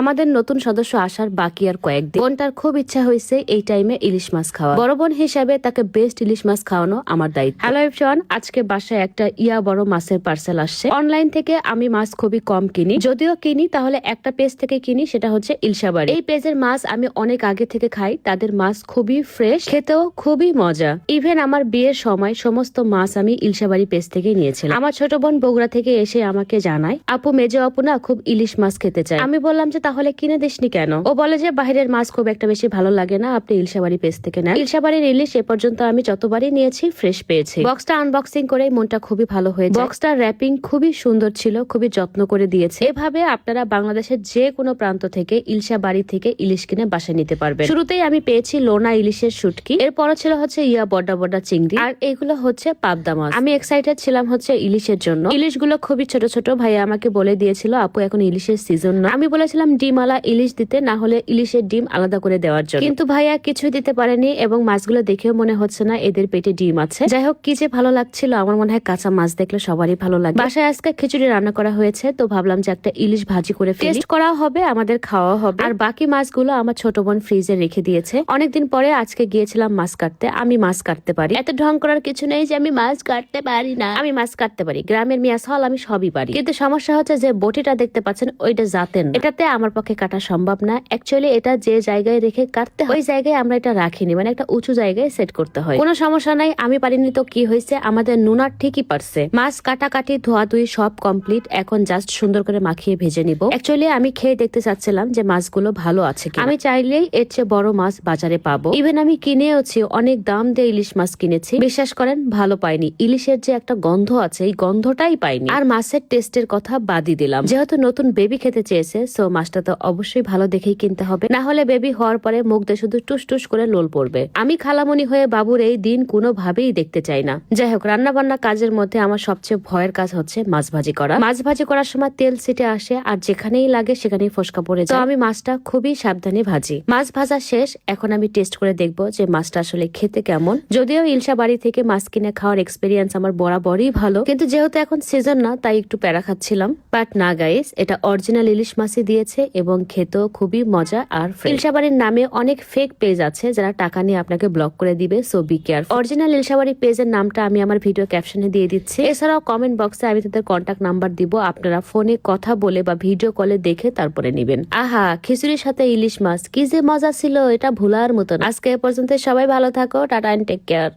আমাদের নতুন সদস্য আসার বাকি আর কয়েকদিন। বোনটার খুব ইচ্ছা হয়েছে এই টাইমে ইলিশ মাছ খাওয়া। বড় বোন হিসাবে তাকে বেস্ট ইলিশ মাছ খাওয়ানো আমার দায়িত্ব। হ্যালো এভরিওয়ান, আজকে বাসায় একটা বড় মাছের পার্সেল আসছে। অনলাইন থেকে আমি মাছ খুবই কম কিনি, যদিও কিনি তাহলে একটা পেজ থেকে কিনি, সেটা হচ্ছে ইলশাবাড়ি। এই পেজের মাছ আমি অনেক আগে থেকে খাই। তাদের মাছ খুবই ফ্রেশ, খেতেও খুবই মজা। ইভেন আমার বিয়ের সময় সমস্ত মাছ আমি ইলশাবাড়ি পেজ থেকে নিয়েছিলাম। আমার ছোট বোন বগুড়া থেকে এসে আমাকে জানায়, আপু মেজো আপু না খুব ইলিশ মাছ খেতে চায়। আমি বললাম যে তাহলে কিনে দিসনি কেন? ও বলে যে বাইরের মাছ খুব একটা বেশি ভালো লাগে না, আপনি ইলশাবাড়ি পেজ থেকে নেন। ইলশাবাড়ির ইলিশ এ পর্যন্ত আমি যতবারই নিয়েছি ফ্রেশ পেয়েছি। বক্সটা আনবক্সিং করে মনটা খুবই ভালো হয়েছে। বক্সটার র্যাপিং খুবই সুন্দর ছিল, খুবই যত্ন করে দিয়েছে। এভাবে আপনারা বাংলাদেশের যে কোনো প্রান্ত থেকে ইলশাবাড়ি থেকে ইলিশ কিনে বাসায় নিতে পারবেন। শুরুতেই আমি পেয়েছি লোনা ইলিশের শুটকি, এরপর ছিল হচ্ছে বড়া বড়া চিংড়ি, আর এগুলো হচ্ছে পাবদা মাছ। আমি এক্সাইটেড ছিলাম হচ্ছে ইলিশের জন্য। ইলিশগুলো খুবই ছোট ছোট। ভাইয়া আমাকে বলে দিয়েছিল আপু এখন ইলিশের সিজন না। আমি বলেছিলাম ডিম আলা ইলিশ দিতে, না হলে ইলিশের ডিম আলাদা করে দেওয়ার জন্য, কিন্তু ভাইয়া কিছুই দিতে পারেনি এবং মাছগুলো দেখেও মনে হচ্ছে না এদের পেটে ডিম আছে। যাই হোক, কি যে ভালো লাগছিল। আমার মনে হয় কাঁচা মাছ দেখলে সবারই ভালো লাগে। বাসায় আজকে খিচুড়ি রান্না করা হয়েছে, তো ভাবলাম যে একটা ইলিশ ভাজি করে টেস্ট করা হবে, আমাদের খাওয়া হবে। আর বাকি মাছগুলো আমার ছোট বোন ফ্রিজে রেখে দিয়েছে। অনেকদিন পরে আজকে গিয়েছিলাম মাছ কাটতে। আমি মাছ কাটতে পারি, এত ঢং করার কিছু নেই যে আমি মাছ কাটতে পারি না। আমি মাছ কাটতে পারি, গ্রামের মিয়া হল আমি সবই পারি। কিন্তু সমস্যা হচ্ছে যে বটিটা দেখতে পাচ্ছেন ওইটা জাতের না। এটাতে আমার পক্ষে কাটা সম্ভব না। অ্যাকচুয়ালি এটা যে জায়গায় রেখে কাটতে হয় ওই জায়গায় আমরা এটা রাখিনি, মানে একটা উঁচু জায়গায় সেট করতে হয়। কোনো সমস্যা নাই, আমি পারিনি তো কি হয়েছে, আমাদের নুনার ঠিকই পারছে। মাছ কাটাকাটি ধোয়াধুয়ি সব কমপ্লিট, এখন জাস্ট সুন্দর করে মাখিয়ে ভেজে নিব। অ্যাকচুয়ালি আমি খেয়ে দেখতে চাচ্ছিলাম যে মাছগুলো ভালো আছে কিনা। আমি চাইলেই এর চেয়ে বড় মাছ বাজারে পাবো। ইভেন আমি কিনেওছি, অনেক দাম দিয়ে ইলিশ মাছ কিনেছি, বিশ্বাস করেন ভালো পাইনি। ইলিশের যে একটা গন্ধ আছে এই গন্ধটাই পাইনি। আর মাছের টেস্টের কথা বাদই দিলাম, যেহেতু নতুন বেবি খেতে চেয়েছে, সো মাছটা তো অবশ্যই ভালো দেখেই কিনতে হবে, না হলে বেবি হওয়ার পরে মুখ দিয়ে শুধু টুস টুস করে লোল পড়বে। আমি খালামণি হয়ে বাবুর এই দিন কোনোভাবেই দেখতে চাই না। যাই হোক, রান্না বান্না কাজের মধ্যে আমার সবচেয়ে ভয়ের কাজ হচ্ছে মাছ ভাজি করা। মাছ ভাজি করার সময় তেল ছিটে আসে, আর যেখানেই লাগে সেখানেই ফসকা পড়ে যায়। তো আমি মাছটা খুবই সাবধানে ভাজি। মাছ ভাজা শেষ, এখন আমি টেস্ট করে দেখবো যে মাছটা আসলে খেতে কেমন। যদিও ইলশাবাড়ি থেকে মাছ কিনে খাওয়ার এক্সপিরিয়েন্স আমার বরাবরই ভালো, কিন্তু যেহেতু এখন সিজন না তাই একটু প্যারা খাচ্ছিলাম। বাট না গাইস, এটা অরিজিনাল ইলিশ মাছই দিয়েছে এবং খেতেও খুবই মজা আর ফ্রেশ। ইলশাবাড়ির নামে অনেক ফেক পেজ আছে যারা টাকা নিয়ে আপনাকে ব্লক করে দিবে, সো বি কেয়ারফুল। অরিজিনাল ইলশাবাড়ি পেজের নামটা আমি আমার ভিডিও ক্যাপশনে দিয়ে দিচ্ছি। এছাড়াও কমেন্ট বক্সে আমি তাদের কন্ট্যাক্ট নাম্বার দিব, আপনারা ফোনে কথা বলে বা ভিডিও কলে দেখে তারপরে নিবেন। আহা, খিচুড়ির সাথে ইলিশ মাছ কি যে মজা ছিল, এটা ভুলার মতন। আজকে এ পর্যন্ত, সবাই ভালো থাকো, টাটা এন্ড টেক কেয়ার।